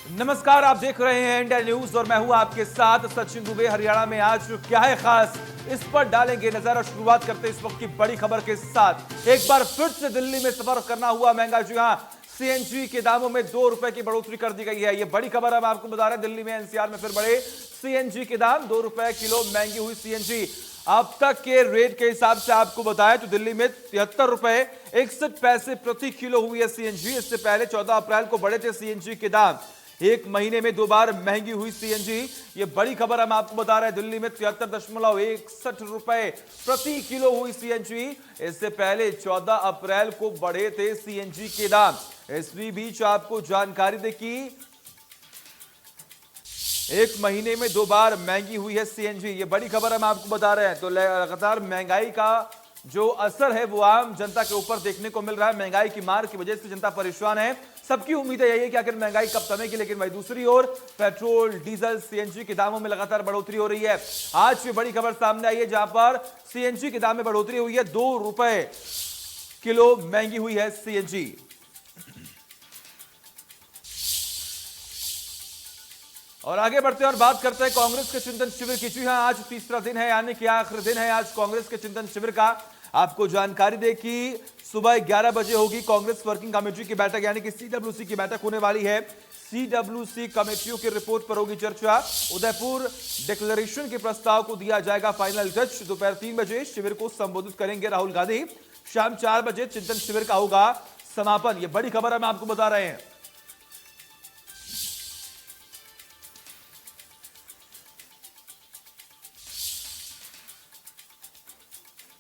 नमस्कार, आप देख रहे हैं इंडिया न्यूज और मैं हूं आपके साथ सचिन दुबे। हरियाणा में आज क्या है खास, इस पर डालेंगे नजर और शुरुआत करते हैं इस वक्त की बड़ी खबर के साथ। एक बार फिर से दिल्ली में सफर करना हुआ महंगा। जी हां, सीएनजी के दामों में 2 रुपए की बढ़ोतरी कर दी गई है। यह बड़ी खबर हम आपको बता रहे हैं। दिल्ली में एनसीआर में फिर बढ़े सीएनजी के दाम, 2 रुपए किलो महंगी हुई सीएनजी। अब तक के रेट के हिसाब से आपको बताएं तो दिल्ली में 73 रुपए 61 पैसे प्रति किलो हुई है सीएनजी। इससे पहले 14 अप्रैल को बढ़े थे सीएनजी के दाम। एक महीने में 2 बार महंगी हुई सीएनजी। ये बड़ी खबर हम आपको बता रहे हैं। दिल्ली में 73.61 रुपए प्रति किलो हुई सीएनजी। इससे पहले 14 अप्रैल को बढ़े थे सीएनजी के दाम। इस बीच आपको जानकारी दे कि एक महीने में 2 बार महंगी हुई है सीएनजी। ये बड़ी खबर हम आपको बता रहे हैं। तो लगातार महंगाई का जो असर है वो आम जनता के ऊपर देखने को मिल रहा है। महंगाई की मार की वजह से जनता परेशान है। सबकी उम्मीद है यही है कि आखिर महंगाई कब थमेगी, लेकिन वही दूसरी ओर पेट्रोल, डीजल, सीएनजी के दामों में लगातार बढ़ोतरी हो रही है। आज ये बड़ी खबर सामने आई है जहां पर सीएनजी के दाम में बढ़ोतरी हुई है। 2 रुपए किलो महंगी हुई है सीएनजी। और आगे बढ़ते हैं और बात करते हैं कांग्रेस के चिंतन शिविर की। जी हां, आज तीसरा दिन है, यानी कि आखिरी दिन है आज कांग्रेस के चिंतन शिविर का। आपको जानकारी दे कि सुबह 11 बजे होगी कांग्रेस वर्किंग कमेटी की बैठक, यानी कि सीडब्ल्यूसी की बैठक होने वाली है। सीडब्ल्यूसी कमेटियों की रिपोर्ट पर होगी चर्चा। उदयपुर डिक्लेरेशन के प्रस्ताव को दिया जाएगा फाइनल टच। दोपहर 3 बजे शिविर को संबोधित करेंगे राहुल गांधी। शाम 4 बजे चिंतन शिविर का होगा समापन। यह बड़ी खबर हम आपको बता रहे हैं।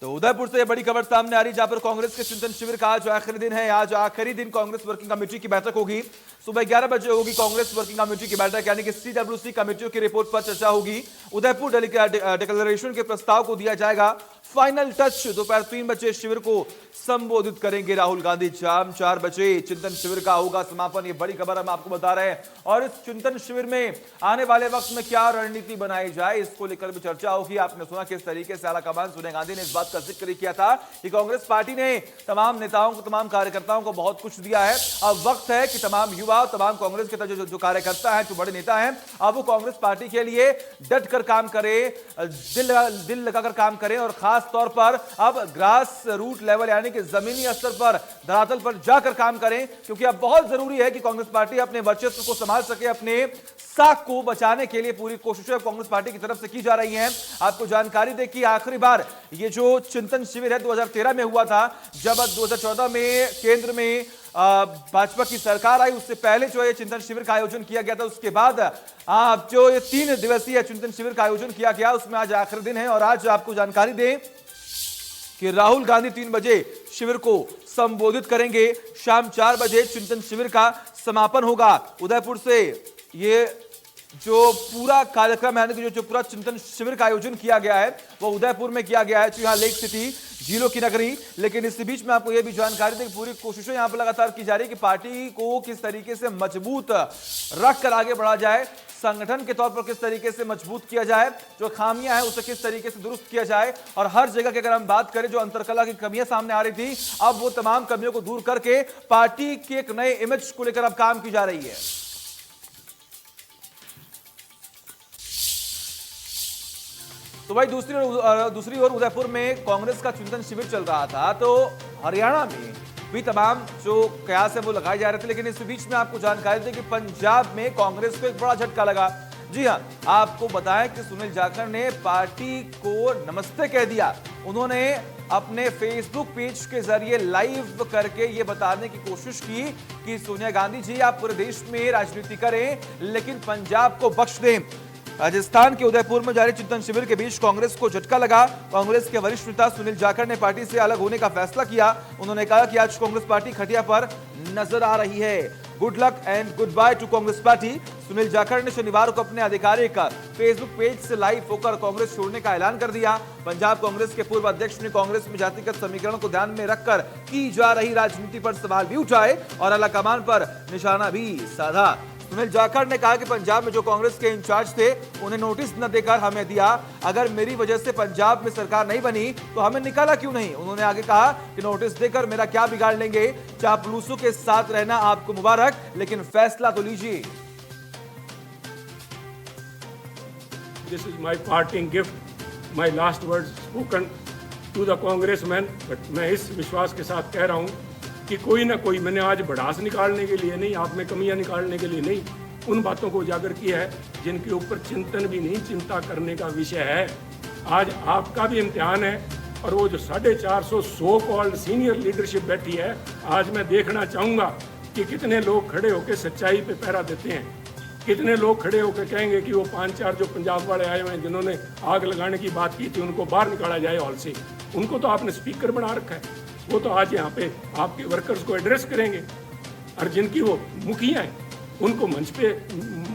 तो उदयपुर से यह बड़ी खबर सामने आ रही, जहां पर कांग्रेस के चिंतन शिविर का आज आखिरी दिन है। आज आखिरी दिन कांग्रेस वर्किंग कमेटी की बैठक होगी। सुबह 11 बजे होगी कांग्रेस वर्किंग कमेटी की बैठक, यानी कि सीडब्ल्यूसी कमेटियों की रिपोर्ट पर चर्चा होगी। उदयपुर डिक्लेरेशन के प्रस्ताव को दिया जाएगा फाइनल टच। दोपहर 3 बजे शिविर को संबोधित करेंगे राहुल गांधी। शाम 4 बजे चिंतन शिविर का होगा समापन। ये बड़ी खबर हम आपको बता रहे हैं। और इस चिंतन शिविर में आने वाले वक्त में क्या रणनीति बनाई जाए, इसको लेकर भी चर्चा होगी। आपने सुना किस तरीके से आलाकमान सोनिया गांधी ने इस बात का जिक्र किया था कि कांग्रेस पार्टी ने तमाम नेताओं को, तमाम कार्यकर्ताओं को बहुत कुछ दिया है। अब वक्त है कि तमाम युवा, तमाम कांग्रेस के जो कार्यकर्ता हैं, जो बड़े नेता हैं, अब वो कांग्रेस पार्टी के लिए डट कर काम करें, दिल लगाकर काम करें। और खास तौर पर अब ग्रास रूट लेवल, यानी कि जमीनी स्तर पर, धरातल पर जाकर काम करें, क्योंकि अब बहुत जरूरी है कि कांग्रेस पार्टी अपने वर्चस्व को संभाल सके। अपने साख को बचाने के लिए पूरी कोशिशें कांग्रेस पार्टी की तरफ से की जा रही हैं। आपको जानकारी दे कि आखिरी बार ये जो चिंतन शिविर है 2013 में हुआ था, जब 2014 में केंद्र में भाजपा की सरकार आई। उससे पहले जो ये चिंतन शिविर का आयोजन किया गया था, उसके बाद जो ये 3 दिवसीय चिंतन शिविर का आयोजन किया गया, उसमें आज आखिरी दिन है। और आज आपको जानकारी दें कि राहुल गांधी 3 बजे शिविर को संबोधित करेंगे। शाम 4 बजे चिंतन शिविर का समापन होगा। उदयपुर से ये जो पूरा कार्यक्रम है, जो पूरा चिंतन शिविर का आयोजन किया गया है, वो उदयपुर में किया गया है। तो यहाँ लेक सिटी, झीलों की नगरी। लेकिन इस बीच में आपको यह भी जानकारी दें कि पूरी कोशिशें यहाँ पर लगातार की जा रही है कि पार्टी को किस तरीके से मजबूत रख कर आगे बढ़ा जाए, संगठन के तौर पर किस तरीके से मजबूत किया जाए, जो खामियां हैं उसे किस तरीके से दुरुस्त किया जाए। और हर जगह की अगर हम बात करें, जो अंतरकला की कमियां सामने आ रही थी, अब वो तमाम कमियों को दूर करके पार्टी के एक नए इमेज को लेकर अब काम की जा रही है। तो भाई दूसरी ओर उदयपुर में कांग्रेस का चिंतन शिविर चल रहा था, तो हरियाणा में भी तमाम जो कयास है वो लगाए जा रहे थे। लेकिन इस बीच में आपको जानकारी दें कि पंजाब में कांग्रेस को एक बड़ा झटका लगा। जी हां, आपको बताएं कि सुनील जाखड़ ने पार्टी को नमस्ते कह दिया। उन्होंने अपने फेसबुक पेज के जरिए लाइव करके ये बताने की कोशिश की कि सोनिया गांधी जी, आप पूरे देश में राजनीति करें, लेकिन पंजाब को बख्श दें। राजस्थान के उदयपुर में जारी चिंतन शिविर के बीच कांग्रेस को झटका लगा। कांग्रेस के वरिष्ठ नेता सुनील जाखड़ ने पार्टी से अलग होने का फैसला किया। उन्होंने कहा कि आज कांग्रेस पार्टी खटिया पर नजर आ रही है। Good luck and good by two Congress party. Sunil Jakhar ने शनिवार को अपने आधिकारिक फेसबुक पेज से लाइव होकर कांग्रेस छोड़ने का ऐलान कर दिया। पंजाब कांग्रेस के पूर्व अध्यक्ष ने कांग्रेस में जातिगत समीकरण को ध्यान में रखकर की जा रही राजनीति पर सवाल भी उठाए और आलाकमान पर निशाना भी साधा। सुनील जाखड़ ने कहा कि पंजाब में जो कांग्रेस के इंचार्ज थे, उन्हें नोटिस न देकर हमें दिया। अगर मेरी वजह से पंजाब में सरकार नहीं बनी तो हमें निकाला क्यों नहीं। उन्होंने आगे कहा कि नोटिस देकर मेरा क्या बिगाड़ लेंगे। चापलूसों के साथ रहना आपको मुबारक, लेकिन फैसला तो लीजिए। this is my parting gift, my last words spoken to the congressman. But मैं इस विश्वास के साथ कह रहा हूँ कि कोई ना कोई, मैंने आज भड़ास निकालने के लिए नहीं, आप में कमियां निकालने के लिए नहीं, उन बातों को उजागर किया है जिनके ऊपर चिंतन भी नहीं, चिंता करने का विषय है। आज आपका भी इम्तिहान है, और वो जो 450 सो कॉल्ड सीनियर लीडरशिप बैठी है, आज मैं देखना चाहूँगा कि कितने लोग खड़े होकर सच्चाई पे पहरा देते हैं, कितने लोग खड़े होकर कहेंगे कि वो 5-4 जो पंजाब वाले आए हुए हैं जिन्होंने आग लगाने की बात की थी, उनको बाहर निकाला जाए हॉल से। उनको तो आपने स्पीकर बना रखा है, वो तो आज यहाँ पे आपके वर्कर्स को एड्रेस करेंगे, और जिनकी वो मुखिया हैं उनको मंच पे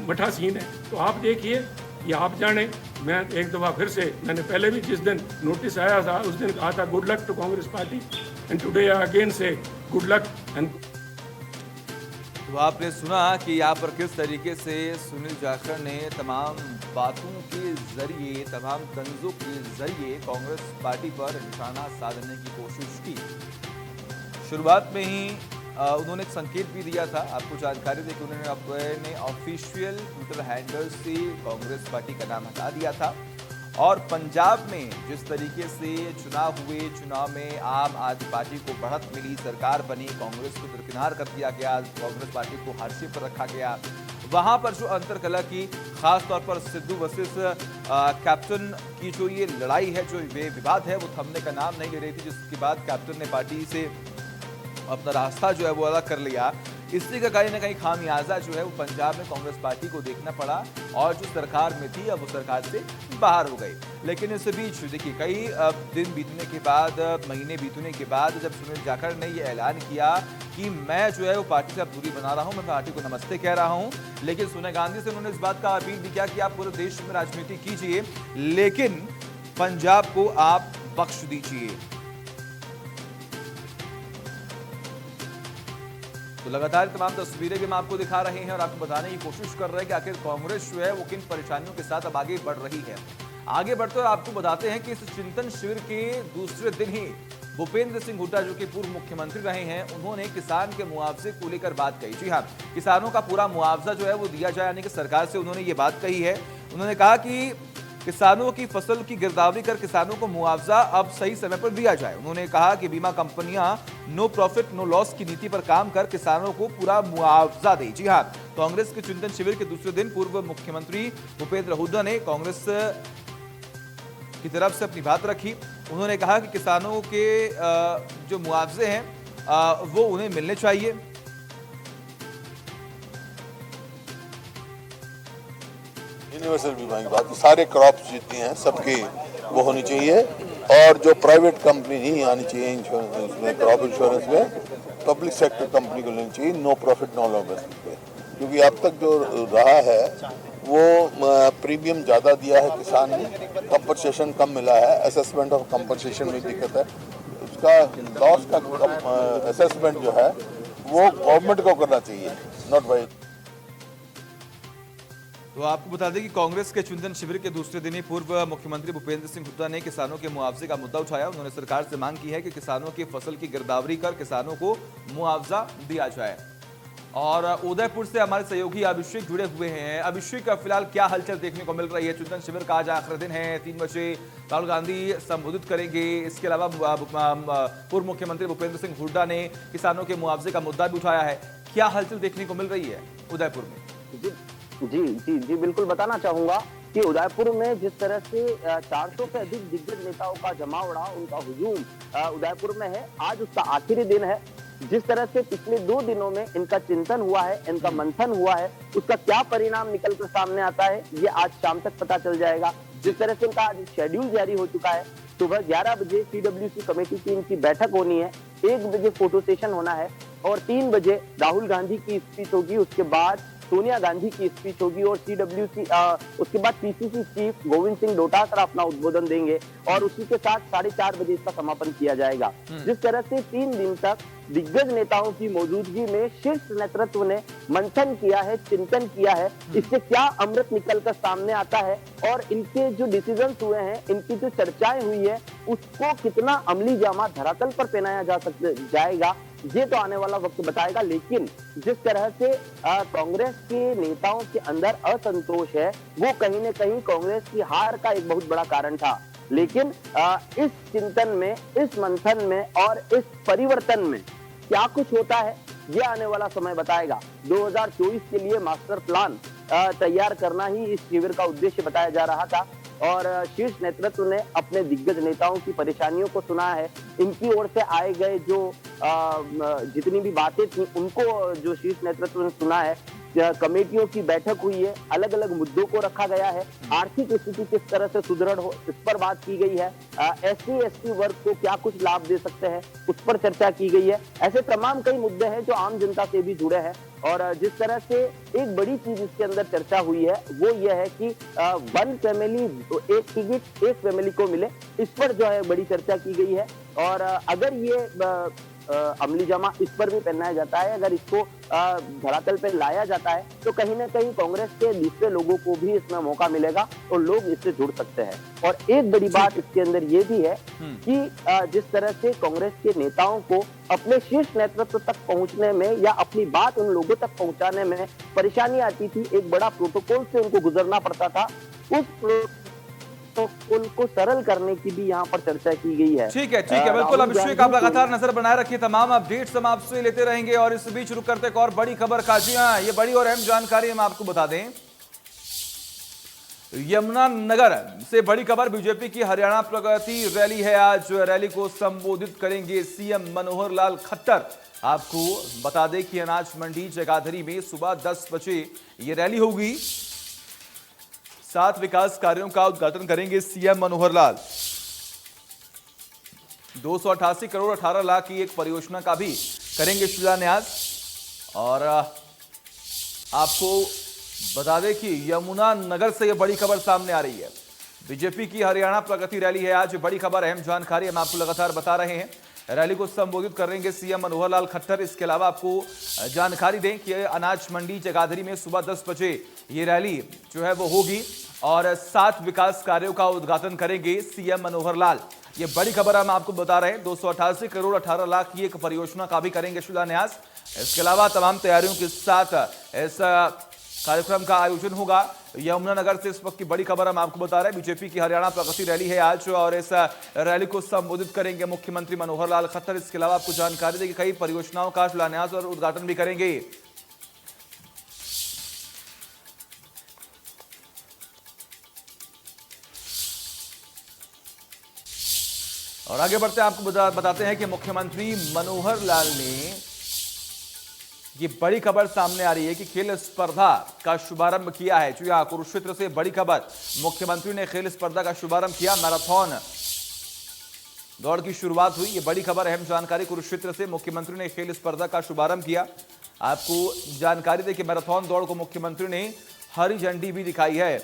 मठासीन है। तो आप देखिए, ये आप जाने। मैं एक दफ़ा फिर से, मैंने पहले भी जिस दिन नोटिस आया था उस दिन कहा था good luck to Congress party, and today again से गुड लक। एंड तो आपने सुना कि यहाँ पर किस तरीके से सुनील जाखड़ ने तमाम बातों के जरिए, तमाम तंजों के जरिए कांग्रेस पार्टी पर निशाना साधने की कोशिश की। शुरुआत में ही उन्होंने एक संकेत भी दिया था, आपको जानकारी देकर उन्होंने अपने ऑफिशियल ट्विटर हैंडल से कांग्रेस पार्टी का नाम हटा दिया था। और पंजाब में जिस तरीके से चुनाव हुए, चुनाव में आम आदमी पार्टी को बढ़त मिली, सरकार बनी, कांग्रेस को दरकिनार कर दिया गया, कांग्रेस पार्टी को हाशिए पर रखा गया, वहां पर जो अंतरकलह की, खास तौर पर सिद्धू वर्सेस कैप्टन की जो ये लड़ाई है, जो ये विवाद है, वो थमने का नाम नहीं ले रही थी, जिसके बाद कैप्टन ने पार्टी से अपना रास्ता जो है वो अलग कर लिया। इसी का कहीं ना कहीं खामियाजा जो है वो पंजाब में कांग्रेस पार्टी को देखना पड़ा, और जो सरकार में थी अब वो सरकार से बाहर हो गई। लेकिन इस बीच देखिए, कई दिन बीतने के बाद, महीने बीतने के बाद जब सुनील जाखड़ ने ये ऐलान किया कि मैं जो है वो पार्टी से अब दूरी बना रहा हूँ, मैं पार्टी को नमस्ते कह रहा हूँ, लेकिन सोनिया गांधी से उन्होंने इस बात का अपील भी किया कि आप पूरे देश में राजनीति कीजिए, लेकिन पंजाब को आप बख्श दीजिए। तो लगातार तमाम तस्वीरें भी हम आपको दिखा रहे हैं और आपको बताने की कोशिश कर रहे हैं कि आखिर कांग्रेस जो है वो किन परेशानियों के साथ अब आगे बढ़ रही है। आगे बढ़ते हुए आपको बताते हैं कि इस चिंतन शिविर के दूसरे दिन ही भूपेंद्र सिंह हुड्डा, जो कि पूर्व मुख्यमंत्री रहे हैं, उन्होंने किसान के मुआवजे को लेकर बात कही। जी हाँ, किसानों का पूरा मुआवजा जो है वो दिया जाए, यानी कि सरकार से उन्होंने ये बात कही है। उन्होंने कहा कि किसानों की फसल की गिरदावरी कर किसानों को मुआवजा अब सही समय पर दिया जाए। उन्होंने कहा कि बीमा कंपनियां नो प्रॉफिट नो लॉस की नीति पर काम कर किसानों को पूरा मुआवजा दे। जी हां, कांग्रेस के चिंतन शिविर के दूसरे दिन पूर्व मुख्यमंत्री भूपेंद्र हुड्डा ने कांग्रेस की तरफ से अपनी बात रखी। उन्होंने कहा कि किसानों के जो मुआवजे हैं वो उन्हें मिलने चाहिए। यूनिवर्सल बीमा की बात, सारे क्रॉप्स जितनी हैं सबकी वो होनी चाहिए, और जो प्राइवेट कंपनी नहीं आनी चाहिए इंश्योरेंस में, क्रॉप इंश्योरेंस में पब्लिक सेक्टर कंपनी को लेनी चाहिए, नो प्रॉफिट नो लॉस पे। क्योंकि अब तक जो रहा है वो प्रीमियम ज़्यादा दिया है किसान ने, कंपनसेशन कम मिला है, असेसमेंट ऑफ कंपनसेशन में दिक्कत है, उसका लॉस का असेसमेंट जो है वो गवर्नमेंट को करना चाहिए, नॉट बाई। तो आपको बता दें कि कांग्रेस के चिंतन शिविर के दूसरे दिन ही पूर्व मुख्यमंत्री भूपेंद्र सिंह हुड्डा ने किसानों के मुआवजे का मुद्दा उठाया। उन्होंने सरकार से मांग की है कि किसानों की फसल की गिरदावरी कर किसानों को मुआवजा दिया जाए। और उदयपुर से हमारे सहयोगी अभिषेक जुड़े हुए हैं। अभिषेक, फिलहाल क्या हलचल देखने को मिल रही है? चिंतन शिविर का आज आखिरी दिन है, 3 बजे राहुल गांधी संबोधित करेंगे। इसके अलावा पूर्व मुख्यमंत्री भूपेंद्र सिंह हुड्डा ने किसानों के मुआवजे का मुद्दा भी उठाया है। क्या हलचल देखने को मिल रही है उदयपुर में? जी बिल्कुल बताना चाहूंगा कि उदयपुर में जिस तरह से 400 से अधिक दिग्गज नेताओं का जमावड़ा, उनका हुजूम उदयपुर में है, आज उसका आखिरी दिन है। जिस तरह से पिछले 2 दिनों में इनका चिंतन हुआ है, इनका मंथन हुआ है, उसका क्या परिणाम निकल कर सामने आता है ये आज शाम तक पता चल जाएगा। जिस तरह से इनका आज शेड्यूल जारी हो चुका है, सुबह 11 बजे CWC कमेटी की इनकी बैठक होनी है, 1 बजे फोटो सेशन होना है, और 3 बजे राहुल गांधी की स्पीच होगी, उसके बाद सोनिया गांधी की स्पीच होगी, और CWC उसके बाद PCC चीफ गोविंद सिंह डोटासरा अपना उद्बोधन देंगे, और उसी के साथ 4:30 बजे इसका समापन किया जाएगा। जिस तरह से 3 दिन तक दिग्गज नेताओं की मौजूदगी में शीर्ष नेतृत्व ने मंथन किया है, चिंतन किया है, इससे क्या अमृत निकलकर सामने आता है, और इनके जो डिसीजंस हुए हैं, इनकी जो चर्चाएं हुई है, उसको कितना अमली जामा धरातल पर पहनाया जाएगा, ये तो आने वाला वक्त बताएगा। लेकिन जिस तरह से कांग्रेस के नेताओं के अंदर असंतोष है, वो कहीं न कहीं कांग्रेस की हार का एक बहुत बड़ा कारण था। लेकिन इस चिंतन में, इस मंथन में और इस परिवर्तन में क्या कुछ होता है, ये आने वाला समय बताएगा। 2024 के लिए मास्टर प्लान तैयार करना ही इस शिविर का उद्देश्य बताया जा रहा था और शीर्ष नेतृत्व ने अपने दिग्गज नेताओं की परेशानियों को सुना है। इनकी ओर से आए गए जो जितनी भी बातें थी उनको जो शीर्ष नेतृत्व ने सुना है। कमेटियों की बैठक हुई है, अलग अलग मुद्दों को रखा गया है। आर्थिक स्थिति किस तरह से सुदृढ़ हो, इस पर बात की गई है। SC/ST वर्ग को क्या कुछ लाभ दे सकते हैं, उस पर चर्चा की गई है। ऐसे तमाम कई मुद्दे हैं जो आम जनता से भी जुड़े हैं और जिस तरह से एक बड़ी चीज इसके अंदर चर्चा हुई है वो ये है कि वन फैमिली, एक टिकट एक फैमिली को मिले, इस पर जो है बड़ी चर्चा की गई है। और अगर ये अमली जामा इस पर भी पहनाया जाता है, अगर इसको धरातल पे लाया जाता है तो कहीं ना कहीं कांग्रेस के दूसरे लोगों को भी इसमें मौका मिलेगा और लोग इससे जुड़ सकते हैं। और एक बड़ी बात इसके अंदर ये भी है कि जिस तरह से कांग्रेस के नेताओं को अपने शीर्ष नेतृत्व तक पहुंचने में या अपनी बात उन लोगों तक पहुंचाने में परेशानी आती थी, एक बड़ा प्रोटोकॉल से उनको गुजरना पड़ता था, उस उनको सरल करने की भी यहाँ पर चर्चा की गई है। ठीक है बिल्कुल अभिषेक, आप लगातार नजर बनाए रखिए, तमाम अपडेट्स हम आपसे लेते रहेंगे। और इस बीच रुक करते एक और बड़ी खबर का, जी हाँ, ये बड़ी और अहम जानकारी हम आपको बता दें। यमुनानगर से बड़ी खबर, बीजेपी की हरियाणा प्रगति रैली है आज। रैली को संबोधित करेंगे सीएम मनोहर लाल खट्टर। आपको बता दें कि अनाज मंडी जगाधरी में सुबह 10 बजे ये रैली होगी। 7 विकास कार्यों का उद्घाटन करेंगे सीएम मनोहर लाल। 288 करोड़ 18 लाख की एक परियोजना का भी करेंगे शिलान्यास। और आपको बता दें कि यमुनानगर से यह बड़ी खबर सामने आ रही है। बीजेपी की हरियाणा प्रगति रैली है आज, बड़ी खबर, अहम जानकारी हम आपको लगातार बता रहे हैं। रैली को संबोधित करेंगे सीएम मनोहर लाल खट्टर। इसके अलावा आपको जानकारी दें कि अनाज मंडी जगाधरी में सुबह 10 बजे ये रैली जो है वो होगी और 7 विकास कार्यों का उद्घाटन करेंगे सीएम मनोहर लाल। ये बड़ी खबर हम आपको बता रहे हैं। 288 करोड़ 18 लाख की एक परियोजना का भी करेंगे शिलान्यास। इसके अलावा तमाम तैयारियों के साथ इस कार्यक्रम का आयोजन होगा। यमुनानगर से इस वक्त की बड़ी खबर हम आपको बता रहे हैं। बीजेपी की हरियाणा प्रगति रैली है आज और इस रैली को संबोधित करेंगे मुख्यमंत्री मनोहर लाल खट्टर। इसके अलावा आपको जानकारी दें कि कई परियोजनाओं का शिलान्यास और उद्घाटन भी करेंगे। और आगे बढ़ते हैं, आपको बताते हैं कि मुख्यमंत्री मनोहर लाल ने ये बड़ी खबर सामने आ रही है कि खेल स्पर्धा का शुभारंभ किया है। जी हां, कुरुक्षेत्र से बड़ी खबर, मुख्यमंत्री ने खेल स्पर्धा का शुभारंभ किया। मैराथन दौड़ की शुरुआत हुई, ये बड़ी खबर, अहम जानकारी। कुरुक्षेत्र से मुख्यमंत्री ने खेल स्पर्धा का शुभारंभ किया। आपको जानकारी दें कि मैराथन दौड़ को मुख्यमंत्री ने हरी झंडी भी दिखाई है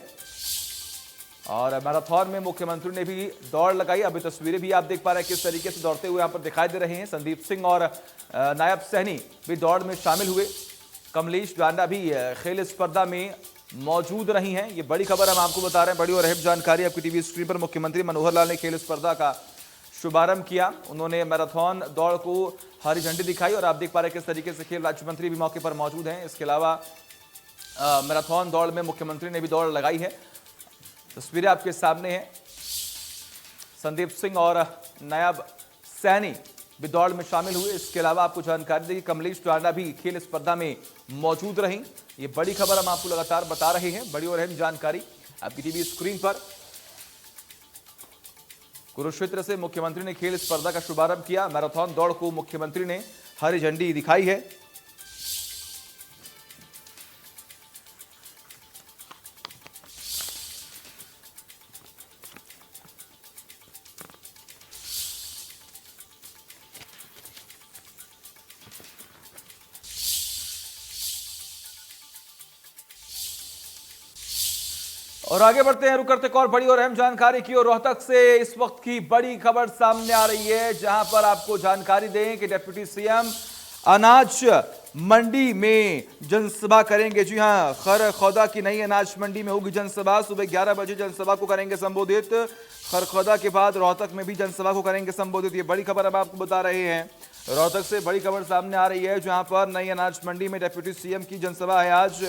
और मैराथन में मुख्यमंत्री ने भी दौड़ लगाई। अभी तस्वीरें भी आप देख पा रहे हैं किस तरीके से दौड़ते हुए यहाँ पर दिखाई दे रहे हैं। संदीप सिंह और नायब सहनी भी दौड़ में शामिल हुए। कमलेश डांडा भी खेल स्पर्धा में मौजूद रही हैं। ये बड़ी खबर हम आपको बता रहे हैं, बड़ी और अहम जानकारी आपकी टीवी स्क्रीन पर। मुख्यमंत्री मनोहर लाल ने खेल स्पर्धा का शुभारंभ किया। उन्होंने मैराथन दौड़ को हरी झंडी दिखाई और आप देख पा रहे हैं किस तरीके से खेल राज्य मंत्री भी मौके पर मौजूद हैं। इसके अलावा मैराथन दौड़ में मुख्यमंत्री ने भी दौड़ लगाई है। तस्वीरें आपके सामने हैं। संदीप सिंह और नायब सैनी भी दौड़ में शामिल हुए। इसके अलावा आपको जानकारी दी कि कमलेश टांडा भी खेल स्पर्धा में मौजूद रहीं। ये बड़ी खबर हम आपको लगातार बता रहे हैं, बड़ी और अहम जानकारी आपकी टीवी स्क्रीन पर। कुरुक्षेत्र से मुख्यमंत्री ने खेल स्पर्धा का शुभारंभ किया। मैराथन दौड़ को मुख्यमंत्री ने हरी झंडी दिखाई है। और आगे बढ़ते हैं, रुक करते और बड़ी और अहम जानकारी की। और रोहतक से इस वक्त की बड़ी खबर सामने आ रही है, जहां पर आपको जानकारी दें कि डिप्टी सीएम अनाज मंडी में जनसभा करेंगे। जी हां, खरखौदा की नई अनाज मंडी में होगी जनसभा। सुबह 11 बजे जनसभा को करेंगे संबोधित। खरखौदा के बाद रोहतक में भी जनसभा को करेंगे संबोधित। ये बड़ी खबर अब आपको बता रहे हैं। रोहतक से बड़ी खबर सामने आ रही है, जहां पर नई अनाज मंडी में डिप्टी सीएम की जनसभा है। आज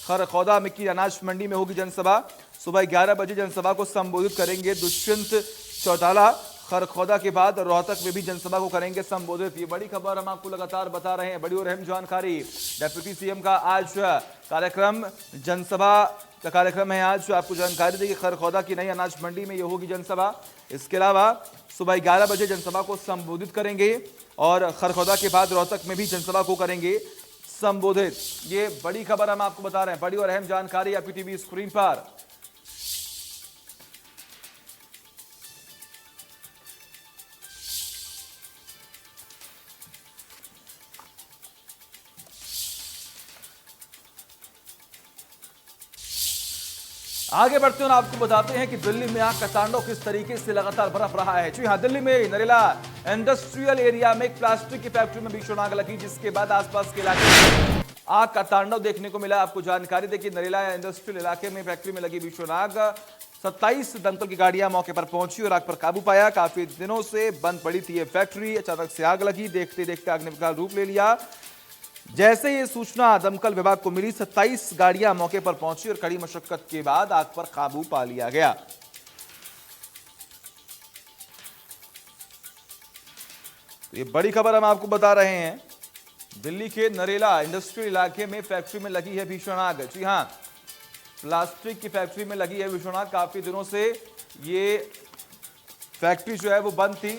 खरखौदा में की अनाज मंडी में होगी जनसभा। सुबह 11 बजे जनसभा को संबोधित करेंगे दुष्यंत चौटाला। खरखौदा के बाद रोहतक में भी जनसभा को करेंगे संबोधित। ये बड़ी खबर हम आपको लगातार बता रहे हैं। बड़ी और अहम जानकारी, डिप्टी सीएम का आज कार्यक्रम, जनसभा का कार्यक्रम है आज। आपको जानकारी देगी, खरखौदा की नई अनाज मंडी में ये होगी जनसभा। इसके अलावा सुबह 11 बजे जनसभा को संबोधित करेंगे और खरखौदा के बाद रोहतक में भी जनसभा को करेंगे संबोधित। ये बड़ी खबर हम आपको बता रहे हैं। बड़ी और अहम जानकारी आपकी टीवी स्क्रीन पर। आगे बढ़ते हैं और आपको बताते हैं कि दिल्ली में आग का तांडव किस तरीके से लगातार बरफ रहा है। जी हां, दिल्ली में नरेला इंडस्ट्रियल एरिया में एक प्लास्टिक की फैक्ट्री में भीषण आग लगी, जिसके बाद आसपास के इलाके में आग का तांडव देखने को मिला। आपको जानकारी दें कि नरेला इंडस्ट्रियल इलाके में फैक्ट्री में लगी भीषण आग, 27 दमकल की गाड़ियां मौके पर पहुंची और आग पर काबू पाया। काफी दिनों से बंद पड़ी थी ये फैक्ट्री, अचानक से आग लगी। देखते देखते आग ने विकराल रूप ले लिया। जैसे ये सूचना दमकल विभाग को मिली, 27 गाड़ियां मौके पर पहुंची और कड़ी मशक्कत के बाद आग पर काबू पा लिया गया। तो ये बड़ी खबर हम आपको बता रहे हैं। दिल्ली के नरेला इंडस्ट्रियल इलाके में फैक्ट्री में लगी है भीषण आग। जी हां, प्लास्टिक की फैक्ट्री में लगी है भीषण आग। काफी दिनों से ये फैक्ट्री जो है वो बंद थी।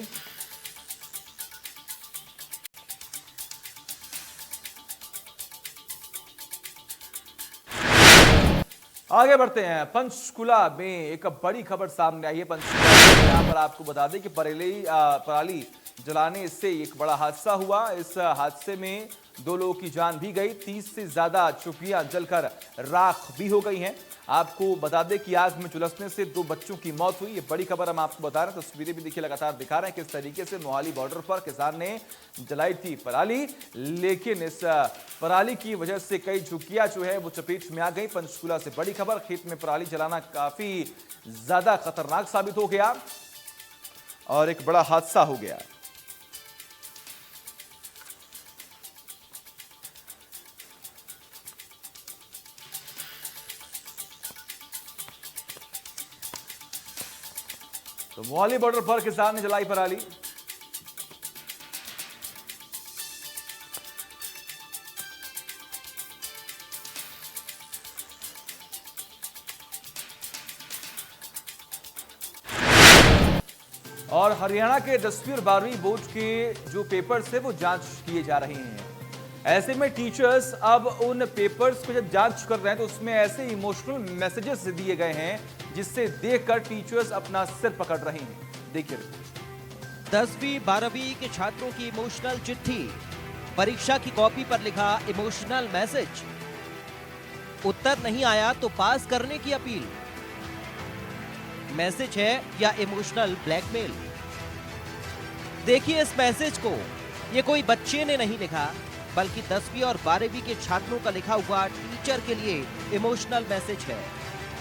आगे बढ़ते हैं। पंचकुला में एक बड़ी खबर सामने आई है। पंचकुला में यहां पर आपको बता दें कि पराली जलाने से एक बड़ा हादसा हुआ। इस हादसे में 2 लोगों की जान भी गई, 30 से ज्यादा झुग्गियां जलकर राख भी हो गई हैं। आपको बता दें कि आग में झुलसने से 2 बच्चों की मौत हुई। ये बड़ी खबर हम आपको बता रहे हैं। तस्वीरें भी देखिए, लगातार दिखा रहे हैं किस तरीके से मोहाली बॉर्डर पर किसान ने जलाई थी पराली, लेकिन इस पराली की वजह से कई झुग्गियां जो है वो चपेट में आ गई। पंचकुला से बड़ी खबर, खेत में पराली जलाना काफी ज्यादा खतरनाक साबित हो गया और एक बड़ा हादसा हो गया। तो मोहाली बॉर्डर पर किसान ने जलाई पराली। और हरियाणा के 10वीं और 12वीं बोर्ड के जो पेपर्स है वो जांच किए जा रहे हैं। ऐसे में टीचर्स अब उन पेपर्स को जब जांच कर रहे हैं तो उसमें ऐसे इमोशनल मैसेजेस दिए गए हैं जिससे देखकर टीचर्स अपना सिर पकड़ रहे हैं। देखिए, 10वीं 12वीं के छात्रों की इमोशनल चिट्ठी, परीक्षा की कॉपी पर लिखा इमोशनल मैसेज, उत्तर नहीं आया तो पास करने की अपील। मैसेज है या इमोशनल ब्लैकमेल? देखिए इस मैसेज को, ये कोई बच्चे ने नहीं लिखा बल्कि 10वीं और 12वीं के छात्रों का लिखा हुआ टीचर के लिए इमोशनल मैसेज है।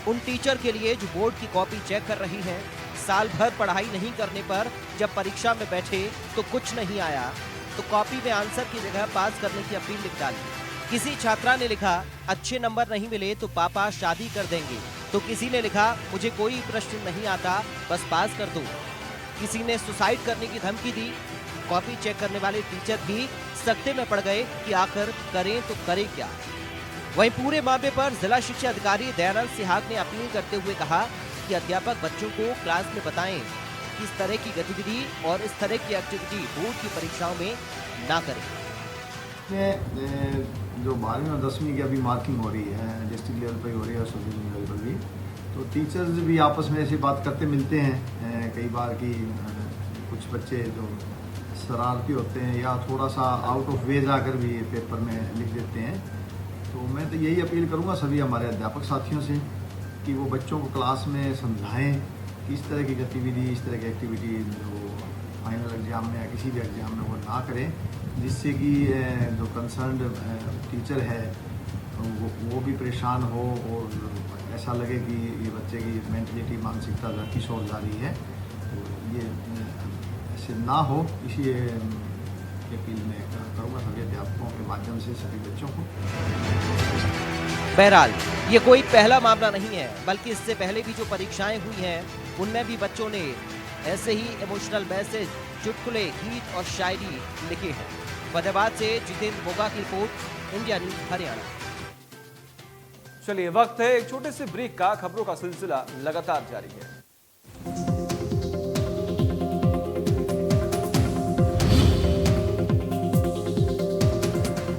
उन टीचर के लिए जो बोर्ड की कॉपी चेक कर रही हैं, साल भर पढ़ाई नहीं करने पर जब परीक्षा में बैठे तो कुछ नहीं आया तो कॉपी में आंसर की जगह पास करने की अपील लिख डाली। किसी छात्रा ने लिखा अच्छे नंबर नहीं मिले तो पापा शादी कर देंगे, तो किसी ने लिखा मुझे कोई प्रश्न नहीं आता बस पास कर दो। किसी ने सुसाइड करने की धमकी दी। कॉपी चेक करने वाले टीचर भी सकते में पड़ गए कि आखिर करें तो करें क्या। वहीं पूरे मामले पर जिला शिक्षा अधिकारी दयानंद सिहाग ने अपील करते हुए कहा कि अध्यापक बच्चों को क्लास में बताएं कि इस तरह की गतिविधि और इस तरह की एक्टिविटी बोर्ड की परीक्षाओं में ना करें। जो 12वीं और 10वीं की अभी मार्किंग हो रही है, डिस्ट्रिक्ट लेवल पर हो रही है और सब डिवीजन लेवल पर भी, तो टीचर्स भी आपस में ऐसी बात करते मिलते हैं कई बार कि कुछ बच्चे जो शरारती होते हैं या थोड़ा सा आउट ऑफ वे जाकर भी पेपर में लिख देते हैं। तो मैं तो यही अपील करूंगा सभी हमारे अध्यापक साथियों से कि वो बच्चों को क्लास में समझाएं कि इस तरह की गतिविधि, इस तरह की एक्टिविटी जो फाइनल एग्ज़ाम में या किसी भी एग्ज़ाम में वो ना करें, जिससे कि जो कंसर्न्ड टीचर है वो भी परेशान हो और ऐसा लगे कि ये बच्चे की मेंटलिटी मानसिकता किशोर जा रही है। तो ये ऐसे ना हो, इसी अपील में करूँगा सभी अध्यापकों के माध्यम से सभी बच्चों को। बहरहाल ये कोई पहला मामला नहीं है, बल्कि इससे पहले भी जो परीक्षाएं हुई हैं उनमें भी बच्चों ने ऐसे ही इमोशनल मैसेज, चुटकुले, गीत और शायरी लिखे हैं। फतेहाबाद से जितेंद्र मोगा की रिपोर्ट, इंडिया न्यूज हरियाणा। चलिए वक्त है एक छोटे से ब्रेक का। खबरों का सिलसिला लगातार जारी है।